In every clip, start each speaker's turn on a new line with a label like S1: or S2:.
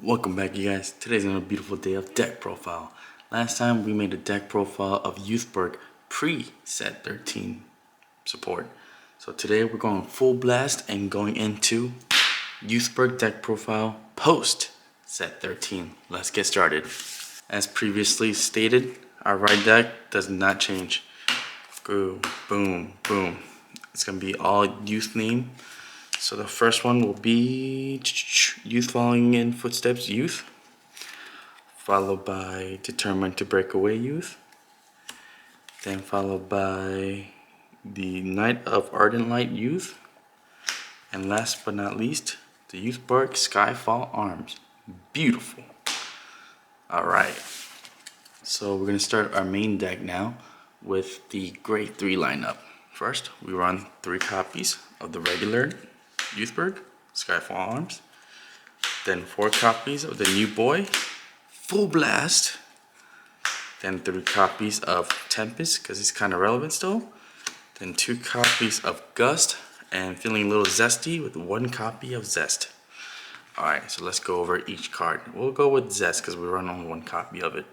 S1: Welcome back, you guys. Today's another beautiful day of deck profile. Last time we made a deck profile of Youthberk pre-set 13 support. So today we're going full blast and going into Youthberk deck profile post set 13. Let's get started. As previously stated, our ride deck does not change. Boom, boom, boom. It's gonna be all youth name. So the first one will be Youth Following in Footsteps Youth, followed by Determined to Break Away Youth, then followed by the Night of Ardent Light Youth, and last but not least, the Youthberk Skyfall Arms. Beautiful. Alright, so we're going to start our main deck now with the grade 3 lineup. First, we run 3 copies of the regular Youthberk Skyfall Arms, then 4 copies of the new boy Full Blast, then 3 copies of Tempest because he's kind of relevant still, then 2 copies of Gust, and feeling a little zesty with 1 copy of Zest. Alright, so let's go over each card. We'll go with Zest because we run only 1 copy of it.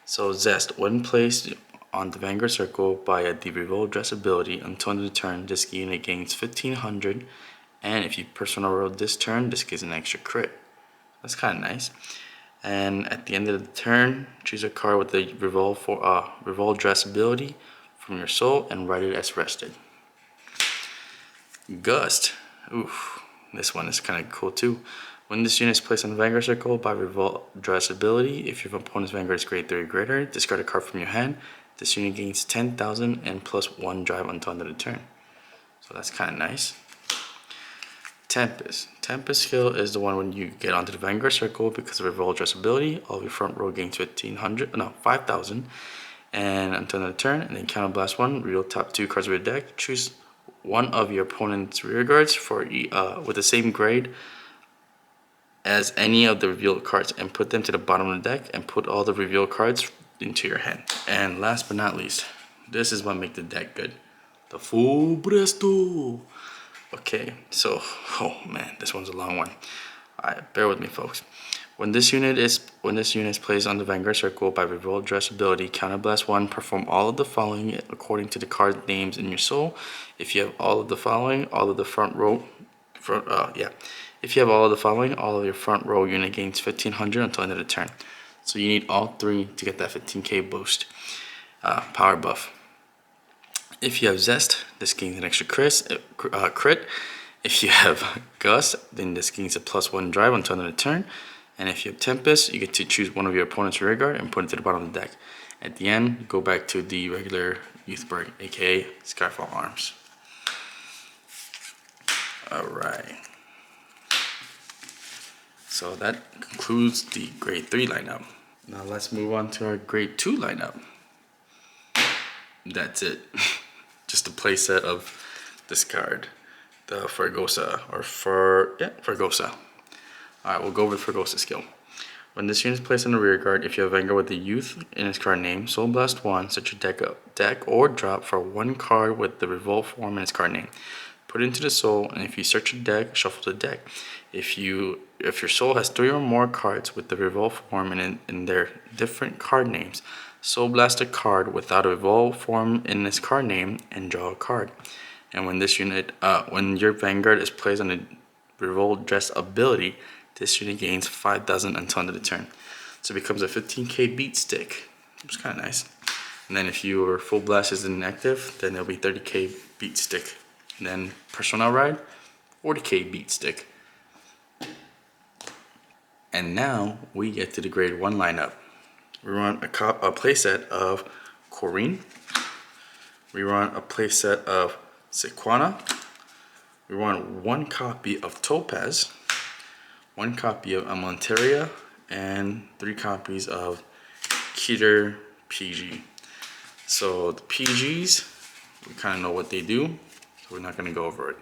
S1: So Zest, when placed on the Vanguard Circle by the Revolt Dress ability until end of the turn, this unit gains 1500, and if you personal roll this turn, this gives an extra crit. That's kind of nice. And at the end of the turn, choose a card with the Revolt Dress ability from your soul and write it as rested. Gust. Oof, this one is kind of cool too. When this unit is placed on the Vanguard Circle by Revolt Dress ability, if your opponent's Vanguard is grade 3 or greater, discard a card from your hand. This unit gains 10,000 and plus 1 drive until end of the turn. So that's kind of nice. Tempest. Tempest skill is the one when you get onto the Vanguard Circle because of Revolt Dress ability. All of your front row gains 5,000, and until end of the turn, and then counterblast 1. Reveal top 2 cards of your deck. Choose one of your opponent's rear guards for with the same grade as any of the revealed cards, and put them to the bottom of the deck, and put all the revealed cards into your hand. And last but not least, this is what makes the deck good: the Full Blast. Okay, so, oh man, this one's a long one. Alright, bear with me, folks. When this unit is placed on the Vanguard Circle by Revolt Dress ability, counterblast 1, perform all of the following according to the card names in your soul. If you have all of the following, all of the If you have all of the following, all of your front row unit gains 1500 until end of the turn. So you need all 3 to get that 15k boost, power buff. If you have Zest, this gains an extra crit. If you have Gust, then this gains a +1 drive until end of the turn. And if you have Tempest, you get to choose one of your opponent's rear guard and put it to the bottom of the deck. At the end, go back to the regular Youthberk, aka Skyfall Arms. Alright. So that concludes the grade 3 lineup. Now let's move on to our grade 2 lineup. That's it. Just a playset of this card, the Fergosa, Fergosa. Alright, we'll go with Fergosa skill. When this unit is placed on the rear guard, if you have Vanguard with the Youth in its card name, Soul Blast 1, set your deck or drop for 1 card with the Revolt form in its card name. Put it into the soul, and if you search your deck, shuffle the deck. If your soul has 3 or more cards with the Revolt form in their different card names, Soul Blast a card without a Revolt form in its card name and draw a card. And when this unit, when your Vanguard is placed on the Revolt Dress ability, this unit gains 5,000 until end of the turn. So it becomes a 15k beat stick, which is kind of nice. And then if your Full Blast is inactive, then it'll be 30k beat stick. And then Personnel Ride, 40k beat stick. And now we get to the grade 1 lineup. We run a playset of Corrine. We run a playset of Sequana. We run 1 copy of Tolpaz, 1 copy of Amonteria, and 3 copies of Keter PG. So the PGs, we kind of know what they do, so we're not going to go over it.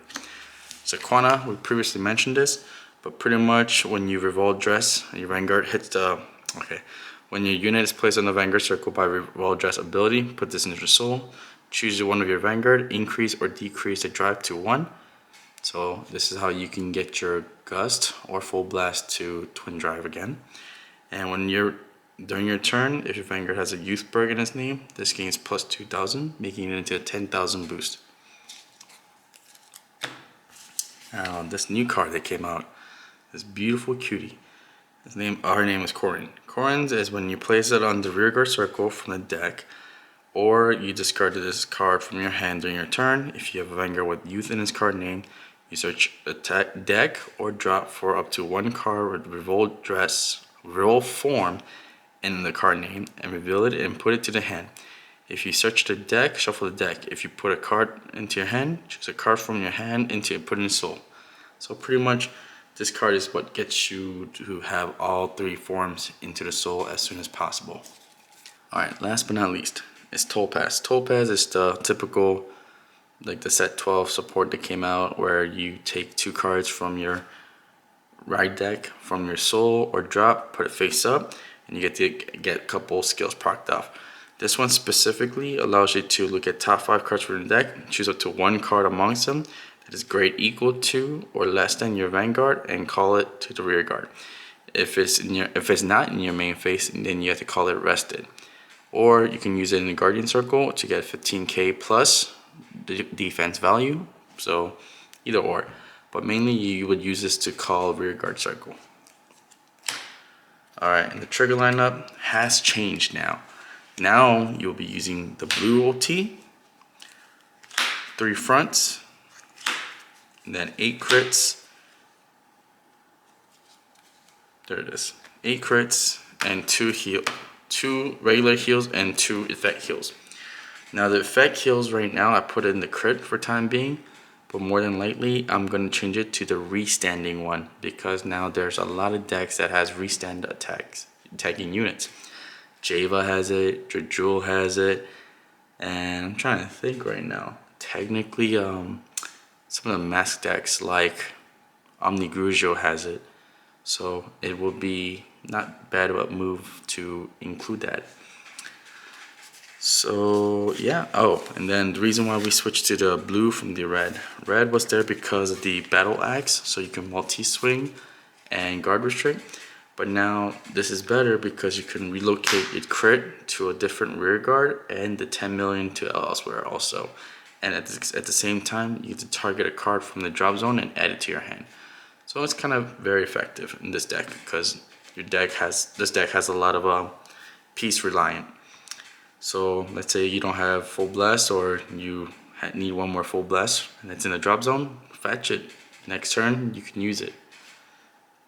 S1: Sequana, we previously mentioned this, but pretty much when you Revolt Dress, your Vanguard hits the... When your unit is placed on the Vanguard Circle by Revolt Dress ability, put this into the soul. Choose one of your Vanguard, increase or decrease the drive to 1. So this is how you can get your gust or full blast to twin drive again. And when you're during your turn, if your Vanguard has a Youthberk in its name, this gains plus 2,000, making it into a 10,000 boost. Now this new card that came out, this beautiful cutie. Her name is Corin. Corin's is when you place it on the rearguard circle from the deck, or you discard this card from your hand during your turn. If you have a Vanguard with Youth in its card name, you search the deck or drop for up to one card with revolt form in the card name and reveal it and put it to the hand. If you search the deck, shuffle the deck. If you put a card into your hand, choose a card from your hand into it, put it in soul. So pretty much this card is what gets you to have all three forms into the soul as soon as possible. Alright, last but not least, is tolpaz. Tolpaz is the typical, like the set 12 support that came out, where you take two cards from your ride deck from your soul or drop, put it face up, and you get to get a couple skills procced off. This one specifically allows you to look at top 5 cards from the deck, choose up to one card amongst them that is grade equal to or less than your Vanguard, and call it to the rear guard. If it's not in your main phase, then you have to call it rested. Or you can use it in the Guardian Circle to get 15k plus the defense value. So either or. But mainly you would use this to call rear guard circle. Alright, and the trigger lineup has changed now. Now you'll be using the blue OT, 3 fronts, and then 8 crits. There it is. 8 crits and 2 regular heals and 2 effect heals. Now the effect heals right now I put in the crit for time being, but more than likely I'm going to change it to the restanding one, because now there's a lot of decks that has restand attacking units. Java has it, Jejul has it, and I'm trying to think right now. Technically some of the mask decks like Omni Grugio has it, so it will be not bad of a move to include that. So yeah, oh, and then the reason why we switched to the blue from the red. Red was there because of the battle axe, so you can multi-swing and guard restrict. But now this is better because you can relocate it crit to a different rear guard and the 10 million to elsewhere also. And at the same time, you get to target a card from the drop zone and add it to your hand. So it's kind of very effective in this deck because this deck has a lot of piece reliant. So let's say you don't have full blast, or you need one more full blast and it's in the drop zone, fetch it. Next turn you can use it.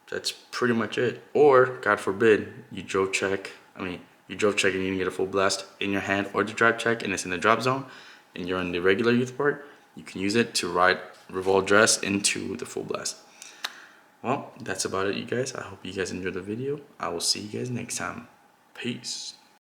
S1: That's pretty much it. Or God forbid you drove check and you didn't get a full blast in your hand, or the drive check and it's in the drop zone and you're in the regular Youthberk, you can use it to ride revolve dress into the full blast. Well, that's about it, you guys. I hope you guys enjoyed the video. I will see you guys next time. Peace.